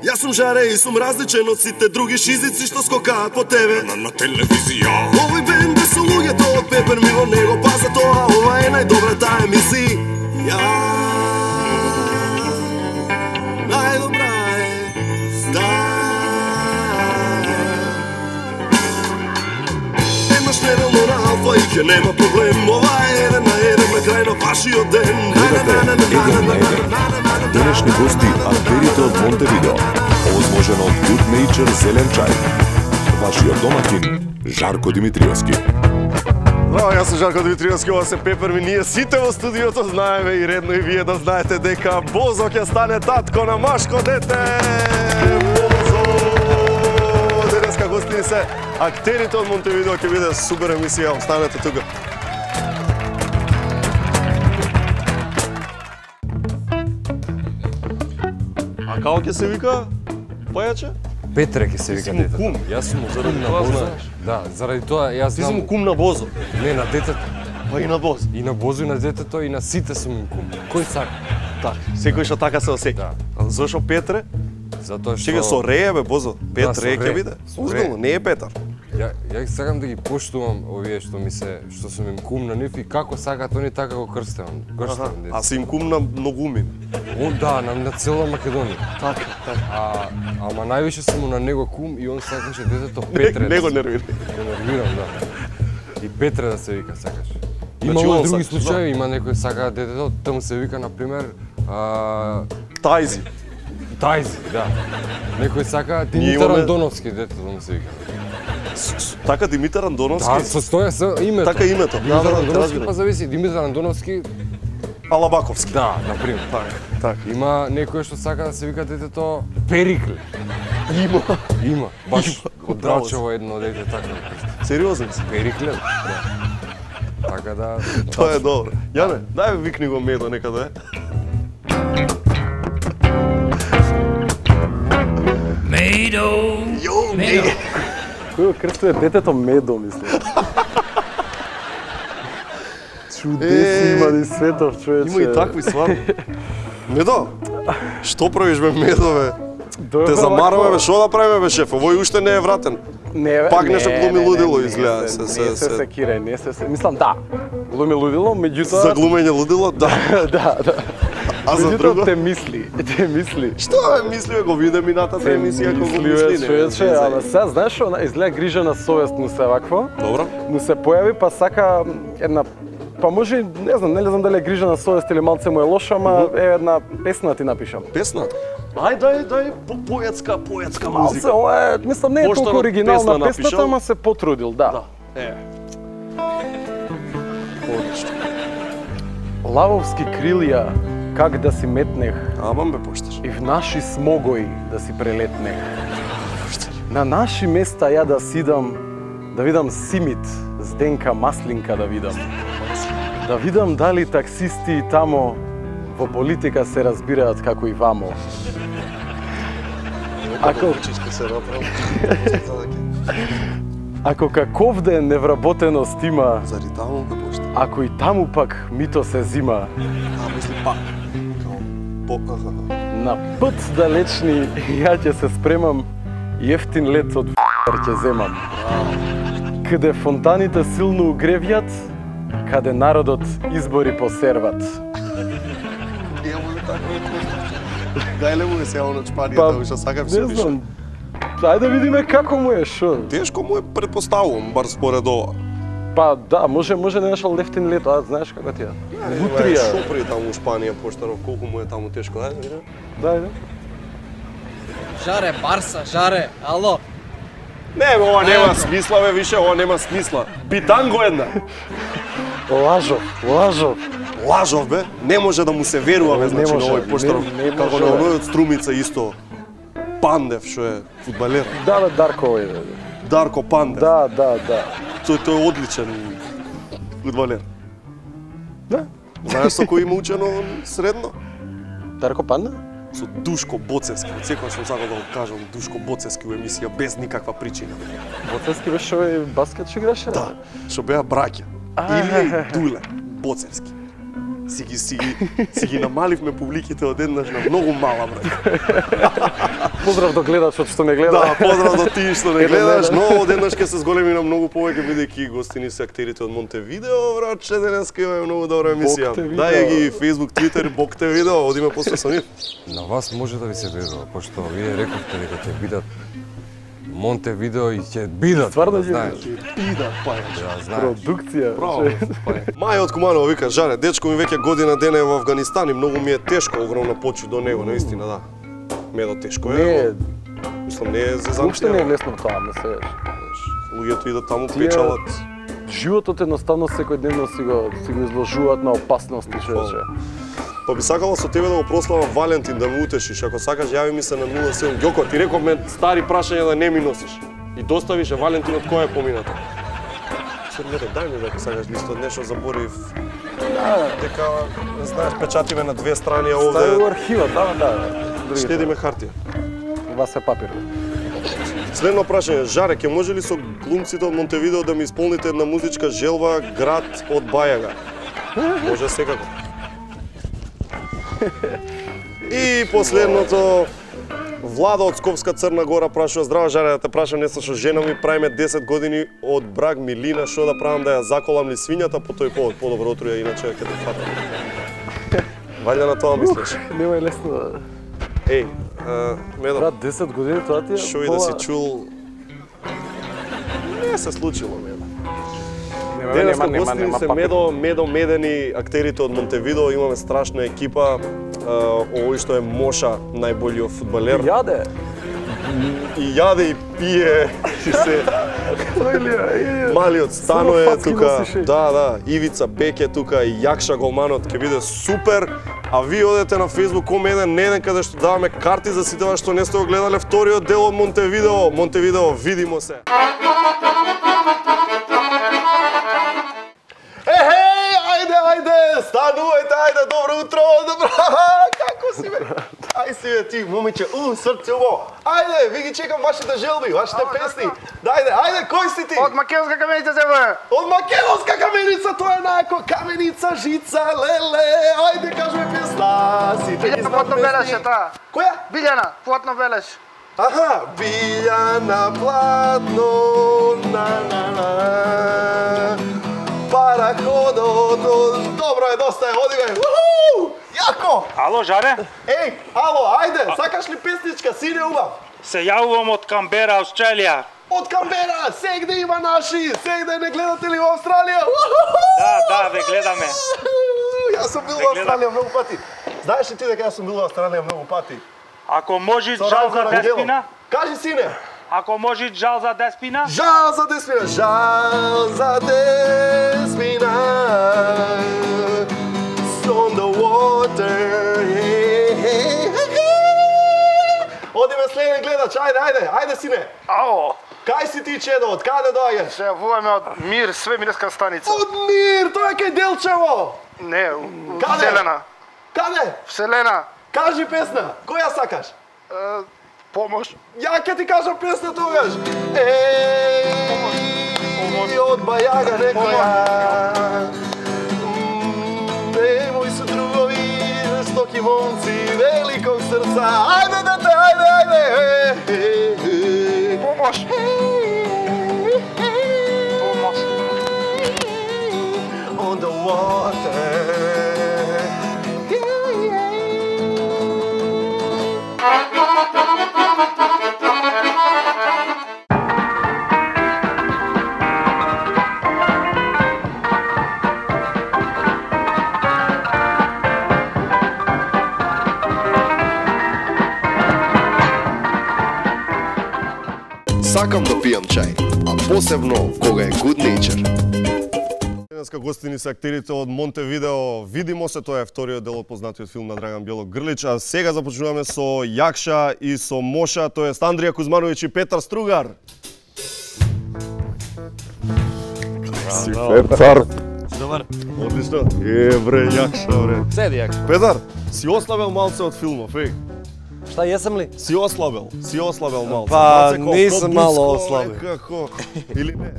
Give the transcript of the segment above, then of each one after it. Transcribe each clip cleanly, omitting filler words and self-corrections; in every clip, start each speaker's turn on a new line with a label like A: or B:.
A: Јас сум жаре и сум различен од сите други шизици што скокаат по тебе
B: на телевизија.
A: Овој бенд е со луѓето од Пепер ми во него, па за тоа ова е најдобрата емисија. Најдобра е Еднаш неделно на Алфа и ќе нема проблем. Ова е 1 на 1 на крај на вашиот ден.
C: Денешни гости актерите од Монтевидео, овозможено од Good Nature зелен чај. Вашиот домакин Жарко Димитриевски.
D: Здраво, јас сум Жарко Димитриевски, ова се Пепер ми. Ние сите во студиото знаеме и редно и вие да знаете дека Бозо ќе стане татко на машко дете. Бозо! Денеска гости се актерите од Монтевидео, ќе биде супер емисија, останете тука. А како ќе се вика пајаче?
E: Петре ќе се вика детето.
D: Кум.
E: Јас сум
D: Заради
E: кум на
D: тоа
E: Бозо.
D: знаеш?
E: Да, заради тоа јас
D: Ти
E: знам.
D: сум кум на Бозо.
E: Не, на детето.
D: Па и на Бозо.
E: И на Бозо и на детето и на сите сум им кум. Кој сака?
D: Така, секој што така се осеќа.
E: Да.
D: А зашо Петре?
E: Затоа што
D: Чега со Реја бе Бозо.
E: со
D: Петре ќе
E: Ре.
D: биде.
E: Со
D: Озбилно,
E: Ре.
D: не е Петар.
E: Ја сакам да ги поштувам овие што сум им кум на нив и како сакаат они така го крстевам.
D: А си им кум на многумин.
E: Он да, на цела Македонија.
D: Така, така.
E: Ама највише сум на него кум и он сакаше детето Петре.
D: Не го
E: да се-
D: нервира.
E: Го нервирам, да. И Петре да се вика сакаш. Има
D: Значи,
E: во
D: он
E: други
D: сакаш,
E: случаи, има некој сака детето, таму се вика на пример
D: Тајзи.
E: Тајзи, да. Некој сака
D: Ние
E: Димитар
D: имаме-
E: Андоновски детето му се вика.
D: Така Димитар Андоновски.
E: Да, состоја се името.
D: Така името.
E: Димитар
D: Да, да,
E: Андоновски,
D: разбирам.
E: па зависи, Димитар Андоновски,
D: Алабаковски.
E: да, на пример.
D: Така.
E: Има некој што сака да се вика детето Перикле.
D: Има.
E: Има, баш од
D: Браво
E: Драчево едно дете така го крсти.
D: Сериозно си.
E: Перикле, да. Така да...
D: Тоа е добро. Јане, дај викни го Медо некаде. Јо, Медо.
F: Кој крстува детето Медо, мислам. Чудеси има и светов, човече.
D: Има и такви стварно. Медо, што правиш бе Медо бе? Те замараме бе, шо да правиме бе шеф? Овој уште не е вратен.
F: Не,
D: Пак нешто глуми лудило изгледа.
F: Не се секира, не се. Мислам да. Глуми лудило, меѓутоа.
D: За глумење лудило, да.
F: Да.
D: А за
F: Меѓутоа
D: друго?
F: те мисли.
D: Што бе мисли, го виде минатата емисија како го мисли, не?
F: човече, ама сега знаеш што, изгледа грижа на совест му се вакво.
D: Добро.
F: Му се појави па сака една па може, не знам дали е грижа на совест или малце му е лошо, ама е една песна ти напишам.
D: Песна? Дај поетска
F: Малце,
D: музика.
F: ова е, мислам, не е
D: Поштана
F: толку оригинална
D: песна
F: песната,
D: напишал.
F: ама се потрудил, да.
D: Е. Одлично.
F: Лавовски крилја, как да си метнех,
D: Амам бе пошташ.
F: и в наши смогои да си прелетнех. На наши места ја да сидам, да видам Симит, Зденка Маслинка да видам. Да видам дали таксисти и тамо во политика се разбираат како и вамо. Ако Ако каковде невработеност има,
D: Зари таму бе пошташ.
F: ако и таму пак мито се зима,
D: А, мисли пак.
F: на пат далечни ја ќе се спремам, јефтин лет од ќе земам. Каде фонтаните силно угревјат, каде народот избори посерват.
D: Дај ле му е сега на Шпанијата,
F: Па,
D: уште сакам се
F: не
D: пише.
F: знам. Ајде да видиме како му е, шо?
D: Тешко му е предпоставувам, бар според ова.
F: Па да, може не нашал лефтин лет, а знаеш како ти е. Утрија.
D: Шо при таму у Шпанија поштаров, колку му е таму тешко, дај да видиме.
F: Дајде.
G: Жаре, Барса, жаре, ало.
D: Не, бе, ова нема смисла, бе, више, ова нема смисла. Питанго една.
F: Лажов.
D: Лажов, бе. Не може да му се верува, бе,
F: Не
D: значи, на
F: може,
D: овој поштаров.
F: не
D: Како
F: може,
D: на
F: бе.
D: оној од Струмица исто. Пандев, што е фудбалер.
F: Да, бе, Дарко овој.
D: Дарко Пандев.
F: Да.
D: Тој е одличен фудбалер.
F: Да.
D: Знаеш со кој има учено средно?
F: Дарко Панда?
D: Со Душко Боцевски. Од секој што сакам да го кажам Душко Боцевски во емисија без никаква причина.
F: Боцевски беше овој баскет што играше?
D: Да, што беа браќа. Илија и Дуле Боцевски. Си ги намаливме публиките одеднаш на многу мала браќа.
F: Поздрав до гледачот што ме
D: Да,
F: гледа.
D: поздрав до ти што не гледаш, но одеднаш ќе се зголеми на многу повеќе бидејќи гостини се актерите од Монтевидео, враче денеска имаме многу добра емисија.
F: Бог те
D: Дај
F: видео.
D: ги Facebook, Twitter, Бог те видео, одиме после со нив.
E: На вас може да ви се верува, пошто вие рековте дека ќе бидат Монтевидео и ќе бидат.
F: Стварно
E: да
F: ќе
E: знаеш.
F: пида, па
E: Да, знаеш.
F: продукција.
D: Браво. Мај од Куманово вика, Жаре, дечко ми веќе година дена е во Афганистан и многу ми е тешко, огромна почит до него, наистина, да. Медо тешко е.
F: Не,
D: Мислам, не е зезанција.
F: уопште не е лесно тоа, ме се.
D: Луѓето идат таму,
F: Тие-
D: печалат.
F: Животот едноставно секојдневно си го изложуваат на опасности, човече.
D: Па би сакала со тебе да го прославам Валентин, да ме утешиш. Ако сакаш, јави ми се на 07. Ѓоко, ти рековме стари прашања да не ми носиш. И доставише Валентин од која е помината. Се гледа, дај ми дека сакаш листот, нешто заборив. Дека, не знаеш, печатиме на две страни, а
F: Стави во
D: овде
F: архива, да.
D: штедиме хартија.
F: Ова се папир.
D: Следно прашање, Жаре, ќе може ли со глумците од Монтевидео да ми исполните една музичка желба град од Бајага? Може секако. И последното, Влада од Скопска Црна Гора прашува, здраво Жаре, да те прашам нешто што жена ми правиме 10 години од брак Милина, што да правам, да ја заколам ли свињата по тој повод? Подобро утро, ја иначе ќе те фатам. Валја на тоа мислиш?
F: Нема е лесно.
D: Еј, Медо,
F: Брат, 10 години тоа ти е.
D: шо и да си чул, не се случило, Медо. Денеска гостини се Медо Медени, актерите од Монтевидео, имаме страшна екипа, овој што е Моша, најболјиот фудбалер.
F: Јаде.
D: И јаде и пие, и се... Малиот Стано е
F: Само
D: тука,
F: фацки носише.
D: да, Ивица Бек е тука и Јакша голманот, ќе биде супер. А ви одете на Facebook.com еден каде што даваме карти за сите вас што не сте го гледале вториот дел од Монтевидео. Монтевидео, видимо се. Ехеј, ајде, станувајте, ајде, добро утро, добро, како си бе? Ај си бе ти, момиче, срце убаво. Ајде, ви ги чекам вашите желби, вашите песни. Ајде, кој си ти?
B: Од Македонска каменица се бе.
D: Од Македонска каменица, тоа е најако каменица, жица, леле, ајде, кажуме песна, сите ги
B: Билјана
D: знаат
B: плотно белеше
D: песни.
B: таа.
D: Која?
B: Билјана, плотно белеше.
D: Аха, Билјана платно, на, параходот, добро е, доста е, одиме, уху, јако!
H: Ало, Жаре?
D: Еј, ало, ајде, сакаш ли песничка, сине убав?
H: Се јавувам од Камбера, Австралија.
D: Од Камбера, сегде има наши, сегде не гледате ли во Австралија?
H: Да, ве гледаме.
D: Јас сум бил во Австралија многу пати. Знаеш ли ти дека јас сум бил во Австралија многу пати?
H: Ако може
D: Со
H: жал
D: Ранко
H: за
D: Рангелов.
H: Деспина?
D: Кажи, сине.
H: Ако може жал за Деспина?
D: Жал за Деспина, жал за Деспина. On the water. Одиме следен гледач, ајде сине.
B: Ало,
D: Кај си ти, чедо, од каде доаѓаш?
B: се јавуваме од Мир, свемирска станица.
D: Од Мир, тоа е кај Делчево.
B: Не,
D: Каде?
B: Вселена.
D: Каде?
B: Вселена.
D: Кажи песна, која сакаш?
B: Помош.
D: Ја ќе ти кажам песна тогаш. Еј, од Бајага некоја. Немој се другови, жестоки момци, великог срца. Ајде, дете, ајде.
B: Помош. Помош.
D: On the water.
A: Сакам да пијам чај, а посебно кога е good nature.
D: Денеска гостини се актерите од Монтевидео. Видимо се, тоа е вториот дел од познатиот филм на Драган Бјело Грлич, а сега започнуваме со Јакша и со Моша, тоа е Андрија Кузмановиќ и Петар Стругар. Си Петар.
G: Добар.
D: Одлично. Бре, Јакша, бре.
G: Седи, Јакша.
D: Петар, си ослабел малце од филмов, еј.
G: Шта, jesam ли?
D: Си ослабел малце.
G: Па,
D: Малце како
G: нисам
D: побуско,
G: мало ослабел.
D: Како, или не?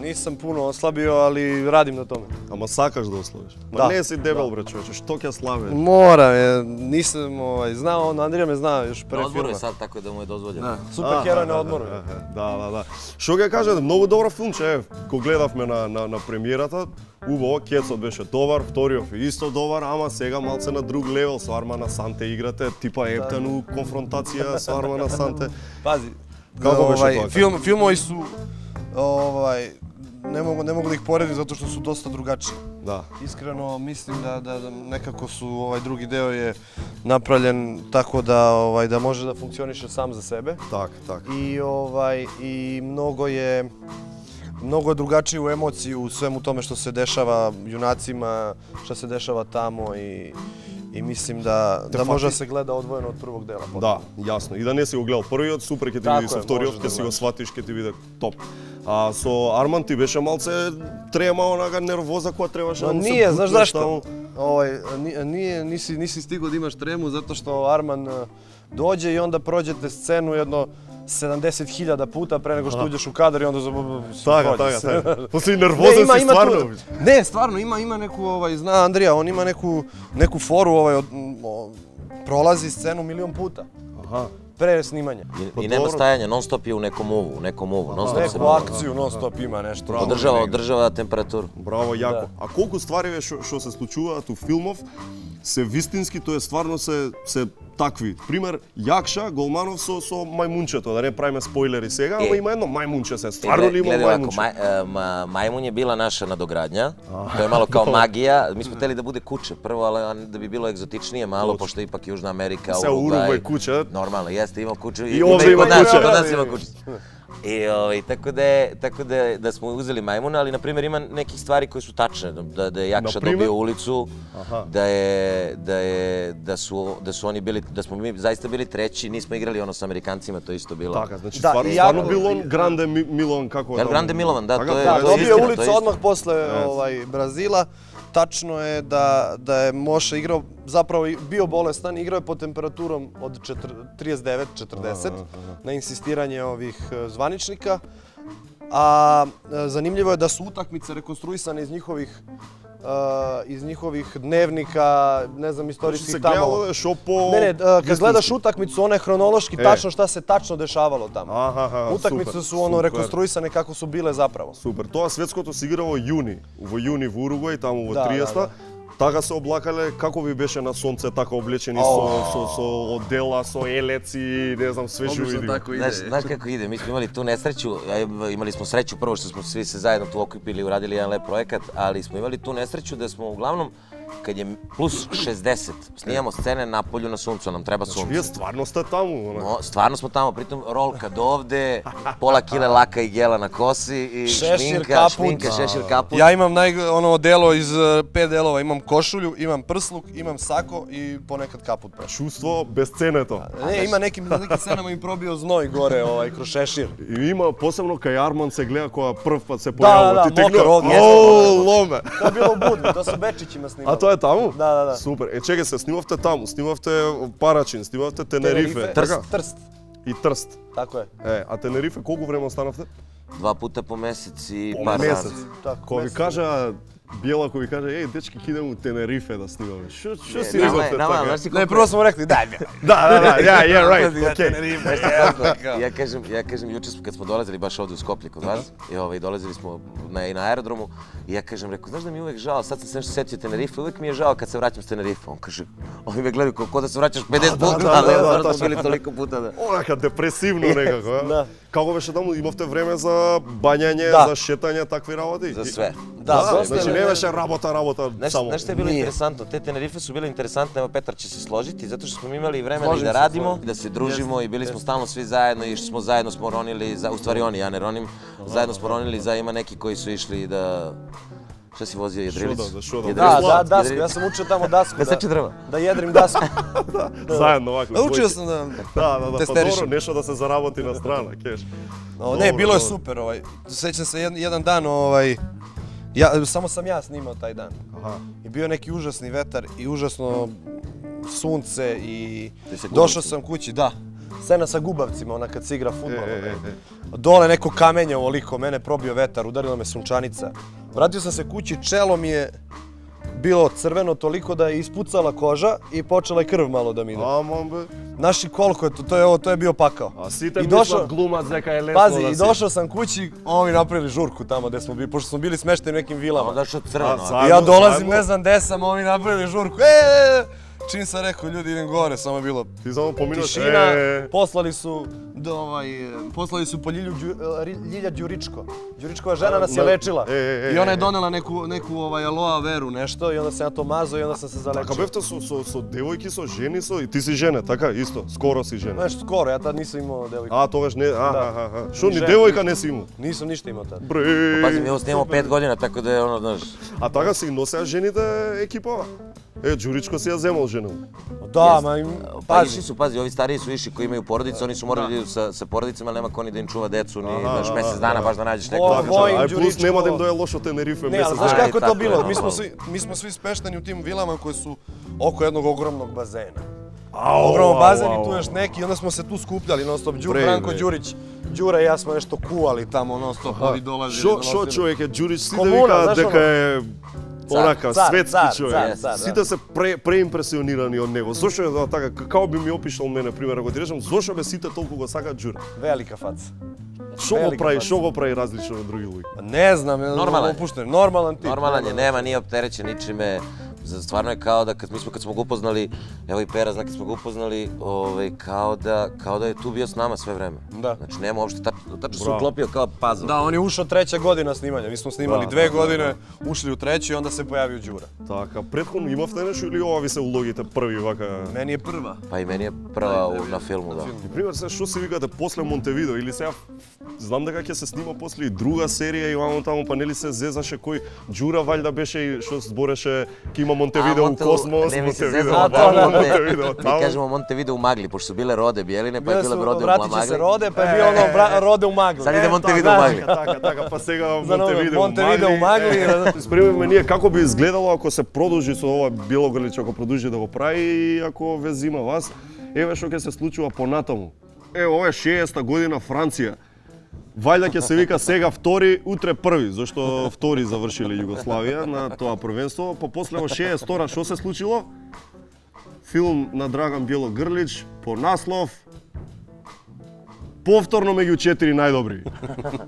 F: Nisam puno oslabio, ali radim na tome.
D: Ама сакаш да ослабиш. Ма
F: Да,
D: не си дебел, бре, човече, што ќе слабиш?
F: Мора, nisam znao, Andrija me zna još pre
I: Na odmoru je
F: filma.
I: sad, tako da mu je dozvoljeno.
F: Super heroj na odmoru.
D: Да. Што ќе кажа, многу добро филмче, го гледавме на премиерата. Убаво, кецот беше добар, вториот е исто добар, ама сега малце на друг левел, со Арман Асанте играте, типа ептану конфронтација со Арман Асанте.
F: Pazi,
D: Kako беше тоа?
F: filmovi su, ne mogu da ih poredim zato što su dosta drugačiji.
D: Да.
F: Iskreno mislim da nekako su drugi deo je napravljen tako da može da funkcioniše sam za sebe.
D: Так.
F: I mnogo je drugačiji u emociji u svemu tome što se dešava junacima, što se dešava tamo i mislim da može da se gleda odvojeno od prvog dela.
D: Да, јасно. И да не си го гледал првиот, супер ќе ти
F: Така
D: види со
F: е,
D: вториот,
F: можеш
D: ќе
F: да
D: си го
F: гледаш.
D: сватиш, ќе ти биде топ. А со Арман ти беше малце трема, онага нервоза која требаше да му се
F: Nije, znaš
D: бутнеш
F: zašto?
D: таму.
F: Nisi stigao da imaš tremu zato što Arman dođe i onda prođete scenu jedno 70.000 puta pre nego što uđeš u kadar i onda
D: Така. После нервоза си стварно.
F: Ne, stvarno, ima neku, zna Andrija, on ima neku foru, prolazi scenu milion puta.
D: Аха.
F: Pre snimanja.
I: I nema stajanja, non stop je u nekom movu, non stop se
F: Neku akciju non stop ima nešto.
I: održava temperaturu.
D: Браво, јако. А колку ствари што се случуваат у филмов се вистински, тоа стварно се такви. Пример, Јакша Голманов со мајмунчето, да не правиме спойлери сега, ама има едно мајмунче се. Стварно ли има мајмунче?
I: Majmun je bila naša nadogradnja, to je malo kao magija. Mi smo hteli da bude kuće prvo, ali da bi bilo egzotičnije malo, pošto je ipak Južna Amerika,
D: Urugvaj kuće.
I: Normalno, jeste, ima kuću.
D: I ovdje ima kuće.
I: Kod nas ima kuće. Tako da smo uzeli majmuna, ali na primjer ima nekih stvari koje su tačne, da je Jakša dobio ulicu, da su oni bili, da smo mi zaista bili treći, nismo igrali ono sa Amerikancima, to je isto bilo.
D: Така, значи стварно бил он Гранде Милован, како
I: El Grande Milovan, da, to je
F: Dobio
I: istina.
F: ulicu odmah posle Brazila. Tačno je da je Moša igrao, zapravo bio bolestan, igrao je pod temperaturom od 39-40 na insistiranje ovih zvaničnika. A zanimljivo je da su utakmice rekonstruisane iz njihovih dnevnika, ne znam, istorijskih tamo. Ne, kad gledaš utakmicu, ona je hronološki tačno šta se tačno dešavalo tamo. Utakmice su rekonstruisane kako su bile zapravo.
D: Супер. Тоа светското се игра во јуни во Уругвај, таму во Триеста. Така се облакале, како ви беше на сонце, така облечени со одела, со елеци, не знам, све што види.
I: Znaš kako ide, mi smo imali tu nesreću, imali smo sreću prvo što smo svi se zajedno tu okupili i uradili jedan lep projekat, ali smo imali tu nesreću da smo uglavnom, kad je plus 60, snijamo scene na polju na suncu, nam treba sunce.
D: Вие стварно сте таму,
I: No, stvarno smo tamo, pritom rolka do ovde, pola kile laka i gela na kosi i šminka, šešir, kaput.
F: Ja imam odelo iz 5 delova, imam košulju, imam prsluk, imam sako i ponekad kaput.
D: Чувство безценето.
F: Ne, ima nekim scenama im probio znoj gore kroz šešir.
D: И има посебно кај Арман се гледа кога прв пат се појавува.
F: Да, мокар овде.
D: Ломе.
F: To je bilo u Budvi, to su Bečićima snimali.
D: А тоа е таму?
F: Да.
D: Супер. Чекај се, снимавте таму, снимавте Парачин, снимавте Тенерифе.
F: Trst.
D: И Трст.
F: Tako je.
D: А Тенерифе колку време останавте?
I: 2 puta po mesec i par dana.
D: Месец. Кога ви кажа Bijela koji kaže, ej, dečki, idemo u Tenerife da snimamo. Što si rekao te tako?
F: Ne, prvo smo rekli, daj.
D: Da, yeah, right, okej.
I: Ja kažem, juče kad smo dolazili baš ovdje u Skoplje kod vas, i dolazili smo i na aerodromu, i ja kažem, rekao, znaš da mi je uvek žao, sad sam se nešto setio Tenerife, uvek mi je žao kad se vraćam s Tenerife. On kaže, oni me gledaju kao da se vraćaš 50 puta, ali smo bili toliko puta da...
D: Onaka depresivno nekako, kako беше tamo, imavте време за бањање, за шетање, такви работи?
I: За све.
D: Да, значи не беше работа само.
I: Знаš što je bilo interesantno? Te Tenerife su bile interesantne, evo Petar će se složiti, zato što smo imali vremena i da radimo, da se družimo i bili smo stalno svi zajedno i zajedno smo ronili, u stvari oni, ja ne ronim, zajedno smo ronili za ima neki koji su išli da... Šta si vozio, jedrilicu?
F: Da, dasku, ja sam učio tamo dasku.
I: Da seče drva?
F: Da jedrim dasku.
D: Zajedno ovako.
F: Učio sam da
D: testerišem. Pa dobro, nešto da se zaravoti na strana, keš.
F: Ne, bilo je super. Sećam se jedan dan, samo sam ja snimao taj dan. I bio neki užasni vetar i užasno sunce i došao sam kući, da.
D: Scena sa gubavcima, ona kad se igra fudbal. Dole neko kamenje ovoliko, mene probio vetar, udarila me sunčanica. Vratio sam se kući, čelo mi je bilo crveno toliko da je ispucala koža i počela je krv malo da mi ide. Znaš i koliko je to, to je bio pakao. A site misla glumac neka je lesno Pazi, i došao sam kući, ovi napravili žurku tamo gde smo bili, pošto smo bili smešteni u nekim vilama.
I: Onda što crveno.
D: I ja dolazim, ne znam gde sam, ovi napravili žurku. Čim sam rekao, ljudi, idem gore, samo je bilo tišina, poslali su po Ljilja Đuričko. Đuričkova žena nas je lečila i ona je donela neku aloe veru nešto i onda sam ja to mazao i onda sam se zalečio.
A: Така бевте со девојки, со жени, и ти си жена, така исто, скоро си жена.
D: Знаеш, скоро, ја тад нисам имao девојка.
A: А, тогаш не, Шо, ни девојка не си имao?
D: Nisam ništa imao tad.
I: Pazi, mi ovo snimamo 5 godina, tako da je ono, znaš...
A: А така си носеа жените екипава? Đuričko si ја земал жена.
D: Da, ma
I: Pa išli su, pazi, ovi stariji su išli koji imaju porodice, oni su morali da idu sa porodicama, ali nema ko ni da im čuva decu, ni znaš, mesec dana baš da nađeš nekog.
A: Ај плюс нема да им дое лошо Тенерифе
D: Ne, ali znaš kako je to bilo? Mi smo svi spešteni u tim vilama koje su oko jednog ogromnog bazena. Ogroman bazen i tu još neki i onda smo se tu skupljali non stop. Branko Đurić, Đura i ja smo nešto kuvali tamo non stop, ovi dolazili.
A: Шо човек е Đurić, сите вика дека е онака светски човек. Сите се преимпресионирани од него. Зошто е така, како би ми опишал мене, пример, ако ти речам, зошто бе сите толку го сакаат Đura?
D: Велика фаца.
A: Шо го прави различно од други луѓе?
D: Ne znam, normalan tip.
I: Normalan je, nema, nije opterećen ničime. Stvarno je kao da kad smo ga upoznali, evo i Pera zna kad smo ga upoznali, kao da je tu bio s nama sve vreme.
D: Da.
I: Znači nema uopšte, tačno se uklopio kao puzzle.
D: Da, on je ušao 3. godina snimanja, mi smo snimali 2 godine, ušli u 3. i onda se pojavio Đura.
A: Така, претходно имавте нешто или ова ви се улогите први вака?
D: Meni je prva.
I: Pa i meni je prva na filmu, da.
A: Пример, се што се викате после Монтевидео или сега знам дека ќе се снима после и друга серија и вамо таму па нели се зезаше кој Đura валјда беше и што збореше ќе има Монтевидео у Космос, Монтевидео Монтевидео.
I: Mi kažemo Montevideo u magli, pošto su bile rode bijeline, pa je bile rode u magli.
D: Vratit će se rode, pa je bio ono rode u magli.
I: Sad ide Montevideo u magli.
A: Така, па сега
D: Монтевидео у магли.
A: Спремаме ние како би изгледало ако се продолжи со ова Белогрлич, ако продолжи да го прави и ако ве зима вас. Еве што ќе се случува понатаму. Ова е 60-та година Франција. Вајда ќе се вика сега втори, утре први, зашто втори завршиле Југославија на тоа првенство. После во 62-та што се случило? Филм на Драган Белогрлич по наслов повторно меѓу 4 најдобри.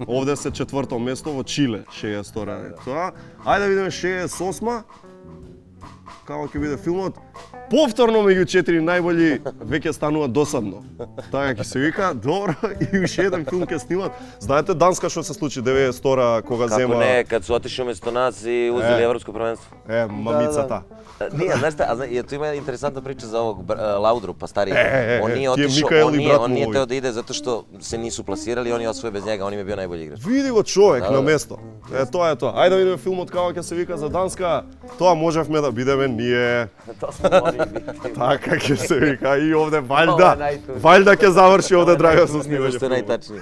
A: Овде се 4-то место во Чиле, 62-та. Тоа. Ајде да видиме 68-ма. Како ќе биде филмот? Повторно меѓу 4 најбољи веќе станува досадно. Така ќе се вика, добро, и уште еден филм ќе снимат. Знаете Данска што се случи 92-та кога зема...
I: Како не, kad su otišli umjesto nas i uzeli evropsko prvenstvo.
A: Мамицата.
I: Nije, znaš šta, tu ima interesantna priča za ovog Laudrupa, stariji. On nije
A: ti je
I: otišao,
A: Mikael i brat
I: on nije
A: moj.
I: teo da ide zato što se nisu plasirali, on je osvoje bez njega, on im je bio najbolji igrač.
A: Види го човек на место. Тоа е тоа. Ајде да видиме филмот како ќе се вика за Данска. Тоа можевме да бидеме ние.
I: To smo morali biti.
A: Така ќе се вика и овде валјда ќе заврши овде Драга со снимање.
I: Što je najtačnije.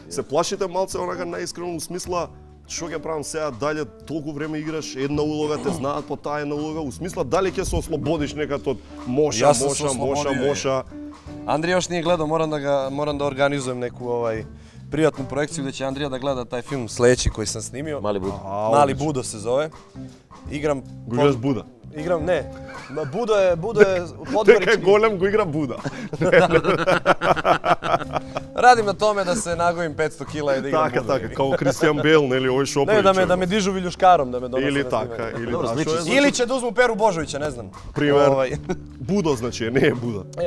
A: Се плашите малце онака најискрено у смисла што ќе правам сега дале, толку време играш една улога, те знаат по таа една улога, у смисла дали ќе се ослободиш некад од моша.
D: Andrija još nije gledao, moram da organizujem neku prijatnu projekciju gdje će Andrija da gleda taj film sledeći koji sam snimio.
I: Mali Budo.
D: Mali Budo se zove. Igram...
A: Го играш Буда?
D: Igram, ne. Budo je Podgorički...
A: Дека е голем, го игра Буда.
D: Radim na tome da se nagojim 500 kila i da igram Budo.
A: Така, као Кристијан Бел, нели, овој шопович.
D: Ne, da me dižu viljuškarom, da me donose
A: Или
D: na
A: така,
D: snimanje. Ili će da uzmu Peru Božovića, ne znam.
A: Пример, Будо, значи, не е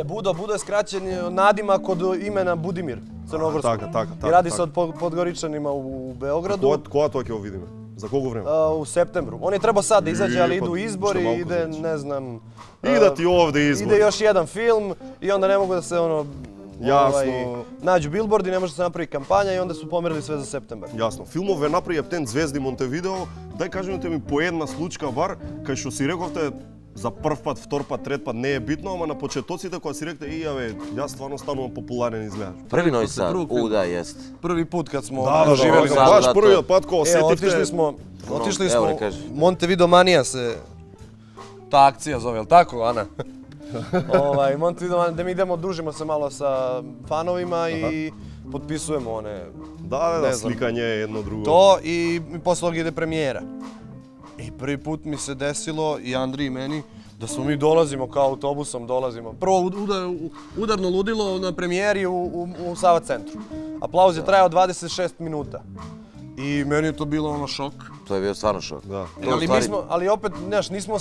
A: Буда.
D: Budo je skraćen nadimak od imena Budimir, crnogorsko.
A: Така.
D: I radi se od Podgoričanima u Beogradu.
A: Кога тоа ќе го видиме? За колку време?
D: U septembru. On je trebao sad da izađe, ali idu izbori, ide, ne znam...
A: Ida ti ovde izbori.
D: Ide još jedan film i onda ne mogu da se nađu billboardi, ne može da se napravi kampanja i onda su pomerili sve za septembar.
A: Јасно. Филмове направи Ептен звезди Монтевидео. Дај кажете ми по една случка бар, кај што си рековте за прв пат, втор пат, трет пат не е битно, ама на почетоците кога си ректе јас стварно станувам популарен изгледаш.
I: Prvi Novi Sad, da, jest.
D: Prvi put kad smo
A: živeli
D: na
A: baš prvi put ko osetite.
D: Otišli smo, Montevideo Manija se ta akcija zove, jel tako, Ana?
F: Монтевидео, да ми идемо, дружимо се мало са фановима и потписуваме оне.
D: Да, сликање едно друго.
F: То и после ги иде премиера. И први пут ми се десило и Андри и мени да smo mi dolazimo kao autobusom, dolazimo. Prvo udarno ludilo na premijeri u Sava centru. Aplauz je trajao 26 minuta. I meni je to bilo ono šok.
I: To je bio stvarno šok.
D: Da.
F: Ali opet, znaš, nismo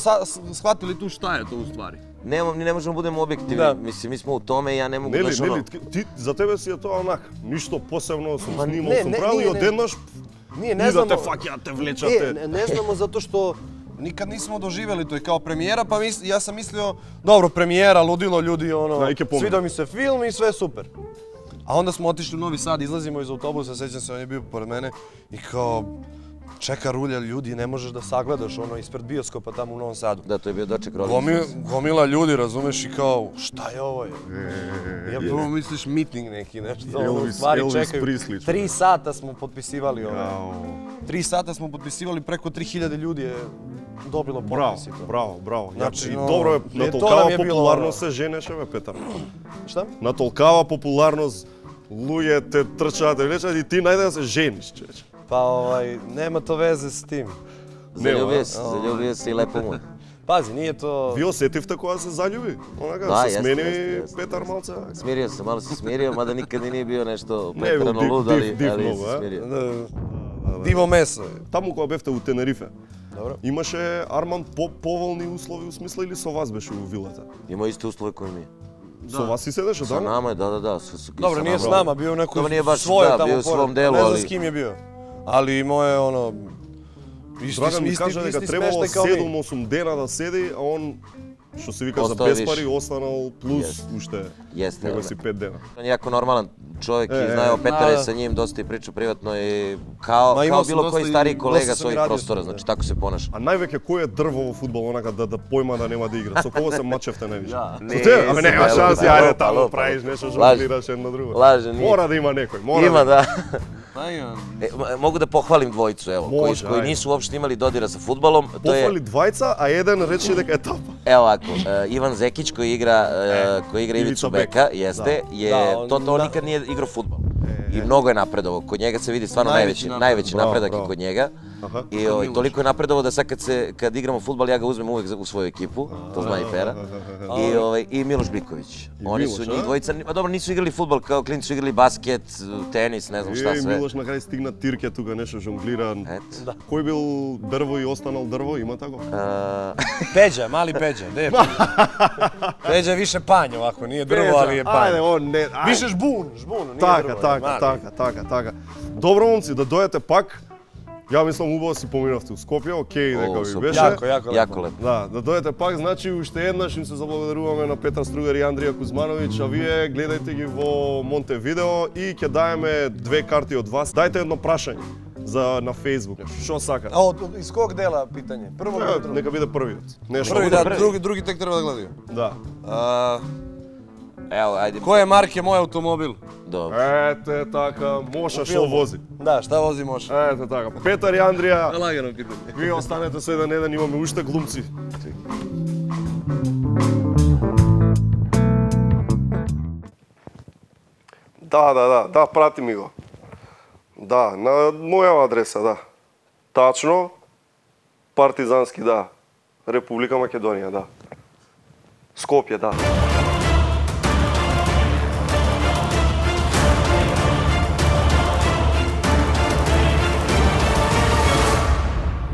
F: shvatili tu šta je to u stvari.
I: Ne možemo budemo objektivni, mislim, mi smo u tome i ja ne mogu daš ono...
D: Ти, за тебе си е тоа онак, ништо посебно сум снимал, сум правил и одеднаш
F: ние не знамо,
D: да те фаќате, влечате.
F: Не знамо zato što nikad nismo doživjeli to i kao premijera, pa ja sam mislio, dobro, premijera, ludilo, ljudi, ono, svidio mi se film i sve super. A onda smo otišli u Novi Sad, izlazimo iz autobusa, sećam se, on je bio pored mene i kao, čeka rulja ljudi, ne možeš da sagledaš ono ispred bioskopa tamo u Novom Sadu.
I: Da, to je bio doček rodinstva.
F: Gomila ljudi, razumeš, i kao, šta je ovo je? Ja prvo misliš meeting neki, nešto, ono, stvari čekaju. 3 sata smo potpisivali ove. 3 sata smo potpisivali, preko 3000 ljudi je dobilo potpisi.
D: Браво. Значи, добро е, на толкава популарност се женеше, бе, Петар.
F: Šta?
D: На толкава популарност луѓе те трчаат и влечат и ти најде да се жениш, човече.
F: Pa nema to veze s tim.
I: Zaljubio se i lepo mu.
F: Pazi, nije to...
D: Ви осетивте кога се залjubi? Онака, се смени Петар малце?
I: Smirio se, malo se smirio, mada nikada nije bio nešto preterano lud, ali se smirio.
F: Диво месо.
D: Таму кога бевте у Тенерифе,
F: Добро.
D: имаше Арман поволни услови, у смисла, или со вас беше у вилата?
I: Има исти услови кои ми.
D: Со вас си седеше
I: Sa
D: таму?
I: nama je, da.
F: Dobro, nije s nama, bio neko
I: svoje tamo pored. Bio u svom delu,
F: ali... Ne znam
I: ali...
F: s kim je bio. Ali imao je ono...
D: Драган ми кажа дека требало 7-8 дена да седи, а он, што се вика за без пари, останал плюс уште него си 5 дена.
I: On je jako normalan čovjek i znao Petar je sa njim dosta i pričao privatno i kao bilo koji stariji kolega s ovih prostora, znači tako se ponaša.
D: А највеќе кој е дрво во фудбал, онака да појма да нема да игра? Со кого се мачевте највише? Абе нема шанси, ајде таму правиш нешто, жонглираш едно друго. Мора да има некој, мора.
I: Ima, da. Mogu da pohvalim dvojicu, evo, koji nisu uopšte imali dodira sa fudbalom.
D: Pohvali dvojica, a jedan reči дека е тапа.
I: Evo ovako, Ivan Zekić koji igra Ivicu Beka, jeste, on nikad nije igrao fudbal. I mnogo je napredovao, kod njega se vidi stvarno najveći napredak i kod njega. I toliko je napredovao da sad kad igramo fudbal ja ga uzmem uvek u svoju ekipu, to zna i Pera. I Miloš Biković. Oni su njih dvojica, a dobro nisu igrali fudbal kao klinci, su igrali basket, tenis, ne znam šta sve.
D: Miloš na kraju stigna Тирке тука нешто жонглира. Кој бил дрво и останал дрво, има тако?
F: Peđa, mali Peđa, gde je Peđa? Peđa je više panj ovako, nije drvo, ali je panj.
D: Ајде, он не...
F: Više žbun, nije drvo.
D: Така. Добро, момци, да дојдете пак. Ја мислам убаво си поминавте у Скопје, окей, дека ви беше.
F: Јако лепо.
D: Да дојдете пак, значи уште еднаш им се заблагодаруваме на Петар Стругар и Андрија Кузмановиќ, а вие гледајте ги во Монтевидео и ќе даеме 2 карти од вас. Дајте едно прашање на Facebook. Што сакате?
F: A iz kog dela pitanje? Prvo ili drugo?
D: Нека биде првиот.
F: Prvi, da, drugi tek treba da gledaju.
D: Да.
I: Evo, ajde.
F: Koje marke moj automobil?
I: Dobro.
D: Ете така, Моша што вози?
F: Da, šta vozi Moša?
D: Ете така, Петар и Андрија.
F: Lagano pitanje.
D: Вие останете со еден, имаме уште глумци. Да, прати ми го. Да, на моја адреса, да. Тачно, партизански, да. Република Македонија, да. Скопје, да.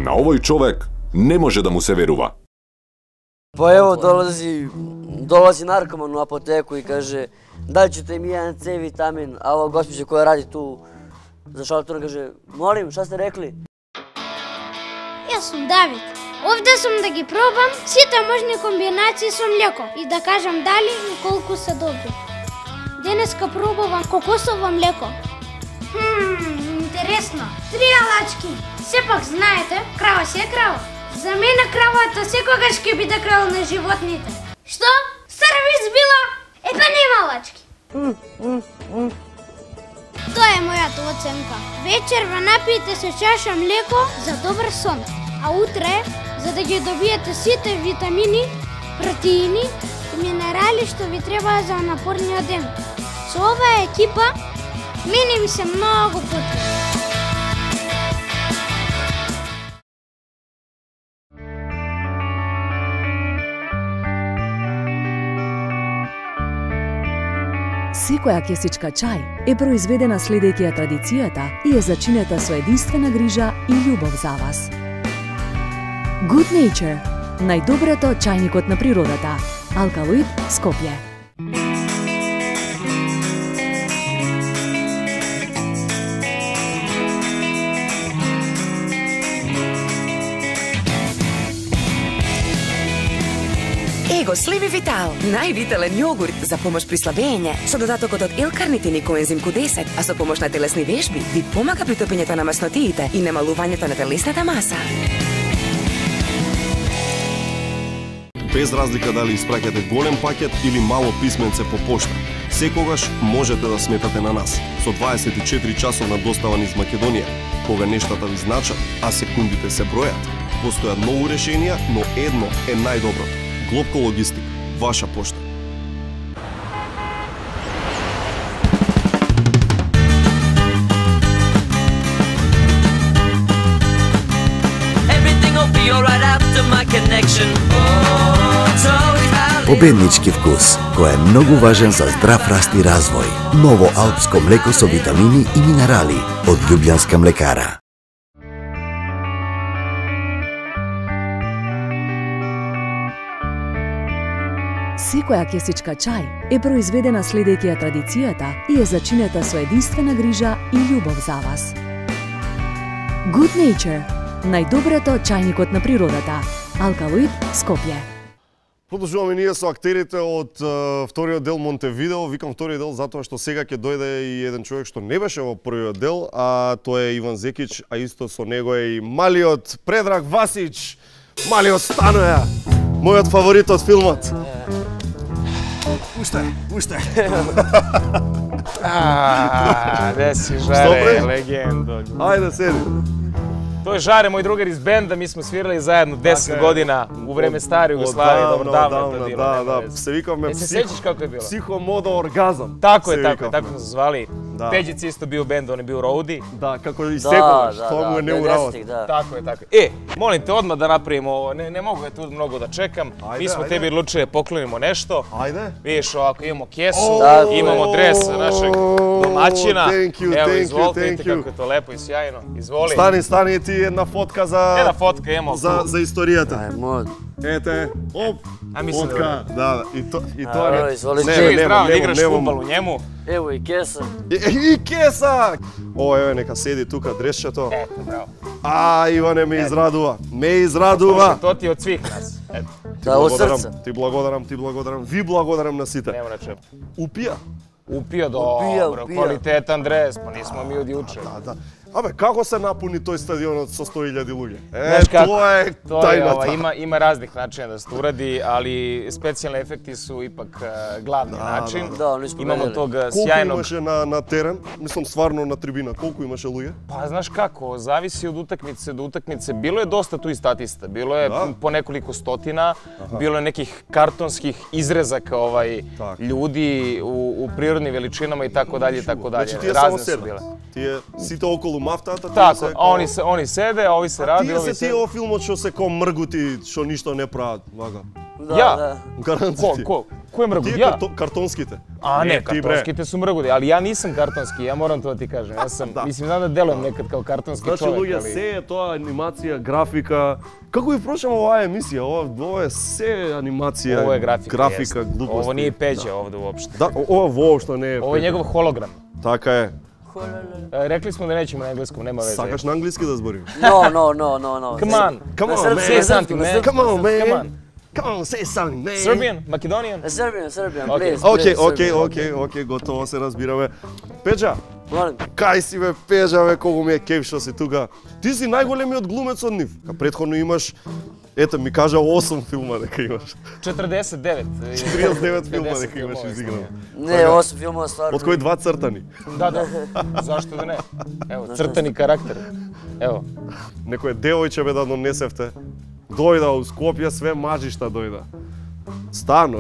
C: На овој човек не може да му се верува.
J: Pa evo dolazi narkoman u apoteku i kaže da li ćete mi jedan C vitamin, a ova gospođa koja radi tu za šalterom kaže molim, šta ste rekli?
K: Јас сум Давид. Овде сум да ги пробам сите можни комбинации со млеко и да кажам дали и колку се добри. Денеска пробувам кокосово млеко. Интересно. 3 алачки. Сепак знаете, крава си е крава. За мене кравата секогаш ќе биде крал на животните. Што? Сервис било? Па нема алачки. Тоа е мојата оценка. Вечерва напијте се чаша млеко за добар сон. А утре, за да ги добиете сите витамини, протеини, минерали што ви требаат за напорниот ден. Со оваа екипа, мене ми се многу потребни.
L: Секоја кесичка чај е произведена следејќи ја традицијата и е зачинета со единствена грижа и љубов за вас. Good Nature, најдоброто чајникот на природата. Алкалоид, Скопје.
M: Его Слими Витал, највитален јогурт за помош при слабење, со додатокот од L-карнитин и коензим Q10, а со помош на телесни вежби, ви помага при топењето на маснотиите и намалувањето на телесната маса.
A: Без разлика дали испраќате голем пакет или мало писменце по пошта, секогаш можете да сметате на нас. Со 24 часовна достава низ Македонија, кога нештата ви значат, а секундите се бројат. Постојат многу решенија, но едно е најдоброто. Глобко логистик, ваша пошта.
N: Победнички вкус, кој е многу важен за здрав раст и развој. Ново алпско млеко со витамини и минерали од Љубљанска млекара.
L: Секоја кесичка чај е произведена следејќи ја традицијата и е зачинета со единствена грижа и љубов за вас. Good Nature, најдоброто чајникот на природата. Алкалоид, Скопје.
D: Продолжуваме ние со актерите од вториот дел Монтевидео. Викам вториот дел затоа што сега ќе дојде и еден човек што не беше во првиот дел, а тоа е Иван Зекич, а исто со него е и малиот Предраг Васич. Малиот Станоја, мојот фаворит од филмот. Уште.
O: Не си Жаре, легендо.
D: Ајде, седи.
O: Тој Жаре, мој другар из бенда, ми сме свирали заедно 10 година у време стари Југославија, давно.
D: Да, се викавме
O: се сеќаш како е било?
D: Психомода оргазам.
O: Така сме се звали. Пеđici isto bio bend, on je bio roadie.
D: Da, kako i sekundeš, to mu je neuravno.
O: Tako je. Molim te odmah da napravimo ovo, ne mogu ja tu mnogo da čekam. Mi smo tebi odlučili da poklonimo nešto.
D: Ajde.
O: Vidiš ovako, imamo kesu, imamo dres našeg domaćina. Evo, izvolite, vidite kako je to lepo i sjajno. Izvoli.
D: Stani ti jedna fotka za...
O: Jedna fotka, imamo.
D: Za istorijata.
J: Aj, mod.
D: Ete, op.
O: A mislim
D: da... Da, i to
J: je...
O: Ne igraš futbal u njemu.
J: Evo i kesa.
D: I kesa! Ovo, evo neka sedi tuka dresčето.
O: Eto, bravo.
D: A, Ivane me izradува. Me izradува.
O: To ti od svih nas.
J: Da, od srca.
D: Ti благодарам. Vi благодарам на сите.
O: Нема на чеп.
D: Упија?
O: Упија, добро. Квалитетан дрес, па нисмо ми од јуче.
D: Да. Абе, како се напуни тој стадионот со 100.000 луѓе?
O: Тоа
D: е тајната.
O: Има разних начина да се уради, али специјални ефекти су ипак главни начин. Имамо тога сјајно.
D: Колку имаше на терен? Мислам стварно на трибина, колку имаше луѓе?
O: Па знаеш како, зависи од утакмице до утакмице. Било е доста туи статиста, било е по неколико стотина, било е неких картонских изрезака људи у природни величинама и тако дале. Разни су биле.
D: Тие сите околу мафтата?
O: Така, они седе, а ови се ради,
D: ови се... Тие ово филмот што се ко мргути, што ништо не прават, вага?
O: Ја?
D: Гаранци.
O: Кој мргути? Ја?
D: Тие картонските.
O: А, не, картонските су мргути, али ја нисам картонски, ја морам тоа ти кажем. Јас сам, мислим, да делам некад као картонски човек.
D: Значи, луѓе, се е тоа анимација, графика. Како ви прочам оваа емисија? Ова е се анимација,
O: ова е
D: графика, глупости.
O: Ово не е Пеđa овде уопште.
D: Да, ова воопшто не е.
O: Ово е негов холограм.
D: Така е.
O: Rekli smo da nećemo na engleskom, nema veze.
D: Sakaš na anglijski da zborim?
J: No.
O: Come on, man. Say something, man.
D: Come on, man. Come on, say something, man.
O: Serbian? Macedonian?
J: Serbian, please.
D: Окей, готово се разбираме. Пеđa,
J: Molim.
D: Кај си бе, Пеđa, бе, колку ми е кеф што си тука. Ти си најголемиот глумец од нив. Претходно имаш, ето ми кажа 8 филма дека имаш.
O: 49.
D: 49 филма дека имаш изиграно.
J: Не, 8 филма стварно.
D: Од кои 2 цртани?
O: Да. Зашто да не? Ево, цртани карактер. Ево.
D: Некој девојче бе да донесевте. Дојда у Скопје, све мажишта дојда. Stano,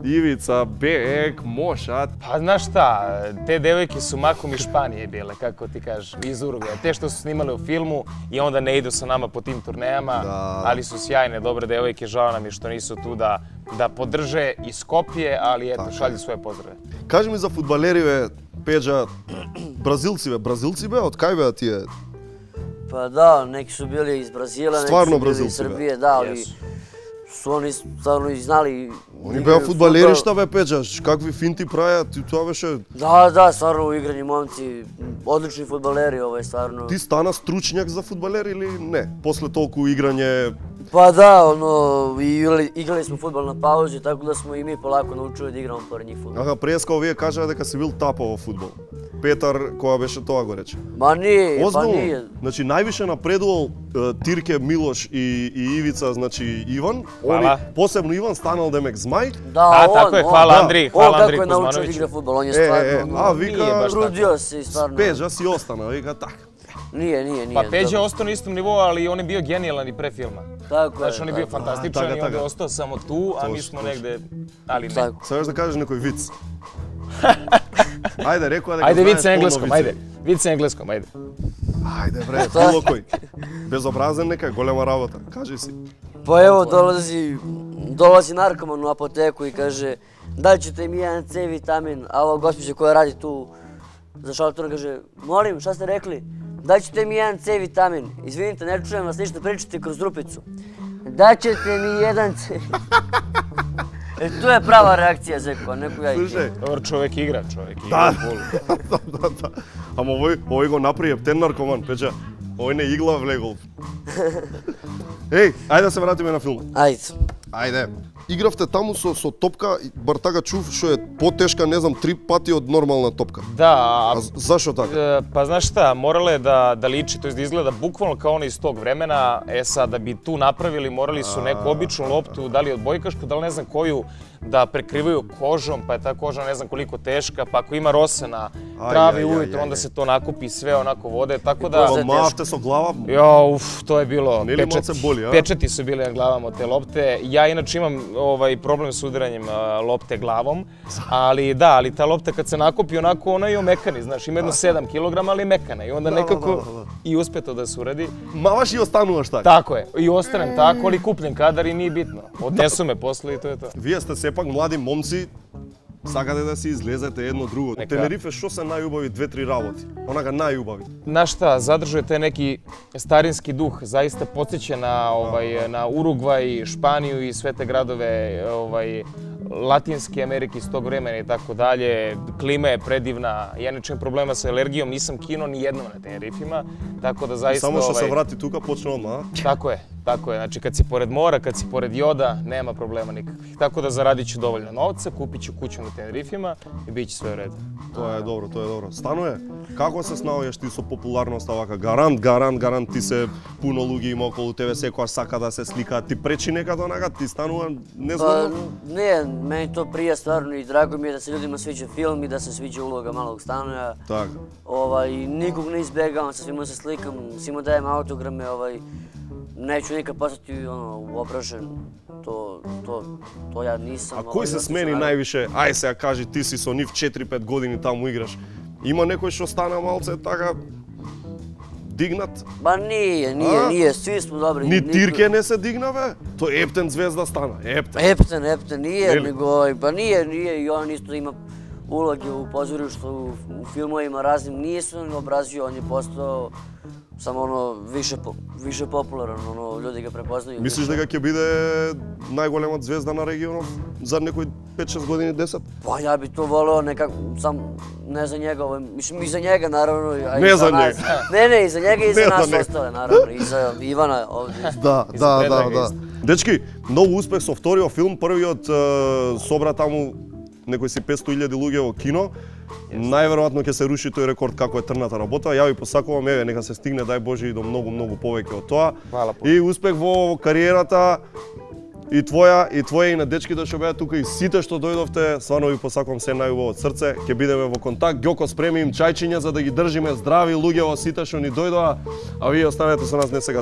D: Ivica, Bek, Mošat.
O: Pa znaš šta, te devojke su makom iz Španije bile, kako ti kažeš, iz Urugvaja. Te što su snimale u filmu i onda ne idu sa nama po tim turnejama, ali su sjajne, dobre devojke, žao nam je što nisu tu da podrže i Skopje, ali eto, šalju svoje pozdrave.
D: Kaži mi za fudbalerive, Peđa, Brazilci be, od kaj be tije?
J: Pa da, neki su bili iz Brazila, neki su bili iz Srbije, da, ali su oni stvarno i znali...
D: Oni bea fudbaleri šta be, Peđa, kakvi finti praja, ti това беше...
J: Da, stvarno igrani momci, odlični fudbaleri, stvarno...
D: Ti stana stručnjak za fudbaler ili ne? Posle толку igranje...
J: Pa da, igrali smo fudbal na pauzi, tako da smo i mi polako naučili da igramo pored njih fudbal.
D: Аха, преска овие кажаа дека си бил тапа во фудбал. Петар, која беше тоа го рече.
J: Ма не, па не.
D: Значи, највише напредувал Тирке, Милош и Ивица, значи Иван.
O: Хвала.
D: Посебно Иван станал демек змај.
J: Да,
O: тако е, хвала Андри, хвала Андри
J: Кузмановиќ. Он како е научил да игра фудбал, он е стварно...
D: вика,
J: трудио се и стварно...
D: Пеđa си остана, вика така.
J: Nije.
O: Pa Peđa je ostao na istom nivou, ali on je bio genijalan i pre filma.
J: Tako je.
O: Znači, on je bio fantastičan i onda je ostao samo tu, a mi smo negde, ali ne.
D: Sad da kažeš nekoj vic. Ajde, rekao da ga
O: ajde,
D: znaš
O: vic sa engleskom, ajde. Vic sa engleskom, ajde.
D: Ajde bre, bilo koji. Bezobrazan neka, golema работа. Kaži si.
J: Pa evo, dolazi narkoman u apoteku i kaže da ćete mi jedan C vitamin, a ova gospođa koja radi tu za šalterom kaže, molim, šta ste rekli? Daćete mi jedan C vitamin. Izvinite, ne čujem vas ništa, pričate kroz rupicu. Daćete mi jedan C... Tu je prava reakcija, Zeko, neku ja ih...
O: Dobar čovek igra.
D: Da. Ама овој го направи ептен наркоман, Пеđa. Овој не игла влегол. Еј, ајде да се вратиме на филмот. Ајде. Игравте таму со топка, бар така чув, што е потешка, не знам, 3 пати од нормална топка.
O: Da,
D: A zašto tako?
O: Pa znaš šta, moralo je da liči, to je da izgleda bukvalno kao ono iz tog vremena. Sad, da bi tu napravili, morali su neku običnu loptu, da li odbojkašku, da li ne znam koju, da prekrivaju kožom, pa je ta koža ne znam koliko teška, pa ako ima rose na travi ujutro, onda se to nakupi sve onako vode, tako da...
D: Mafte so glava?
O: Jo, to je bilo
D: pečeti
O: su bili na glavama te lopte. Ja inače imam problem s udaranjem lopte glavom, ali ta lopta kad se nakupi onako, ona je omekani, znaš, ima jedno 7 kg, ali mekana i onda nekako i uspe to da se uradi.
D: Mavaš i ostanuvaš tako?
O: Tako je, i ostanem tako, ali kupljen kadar i nije bitno. Odnesu me posle i to je to.
D: Вие сте сепак млади момци, сакате да си излезете едно друго. Тенерифе, што се најубави 2-3 работи? Онака најубави.
O: Знаš šta, zadržuje taj neki starinski duh, zaista podsjeća na Urugvaj, Španiju i sve te gradove Latinske Amerike iz tog vremena i tako dalje. Klima je predivna, ja nečem problema sa alergijom, nisam kino ni jednom na Tenerifima, tako da zaista...
D: Samo što se vrati tuka, počne odmah, a?
O: Tako je, znači kad si pored mora, kad si pored joda, nema problema nikakvih. Tako da zaradit ću dovoljno novca, kupit ću kuću na Tenerifima i bit će sve u redu.
D: Тоа е добро. Стануе, како се снаоѓаш ти со популарноста овака? Гарант, ти се пуно луѓе има околу тебе, секојаш сака да се слика, ти пречи некад онака, ти станува незгодно?
J: Не, meni to prija stvarno i drago mi je da se ljudima sviđa film i da se sviđa uloga malog Stanoja.
D: Така.
J: Nikog ne izbegavam, sa svima se slikam, svima dajem autograme, neću nikad postati uobražen. To ja nisam.
D: A кој се смени највише? Ај сега кажи, ти си со нив 4-5 години таму играш. Има некој што стана малце така дигнат?
J: Ба nije, svi smo dobri.
D: Ни Тирке не се дигна, бе? Тој Ептен звезда стана,
J: Ептен, nije, nego, pa nije, i on isto ima uloge u pozorištu, u filmovima raznim, nije se on obrazio, on je postao samo više popularan, ljudi ga prepoznaju.
D: Мислиш дека ќе биде најголемот звезда на регионот за некои 5-6 години, 10?
J: Pa ja bi to voleo nekako, ne za njega, mislim i za njega naravno.
D: Ne za njega?
J: Ne, i za njega i za nas ostale naravno, i za Ivana ovdje.
D: Да. Дечки, многу успех со вториот филм, првиот собра таму некои си 500.000 луѓе во кино. Најверојатно ќе се руши тој рекорд како е трната работа. Ја ви посакувам, нека се стигне, дај Боже, и до многу повеќе од тоа. И успех во кариерата, и твоја, и на дечките што беа тука, и сите што дојдовте, стварно ви посакувам се најубаво од срце. Ќе бидеме во контакт. Ѓоко, спреми им чајчиња за да ги држиме здрави луѓе во сите што ни дојдоа, а вие останете со нас не сега.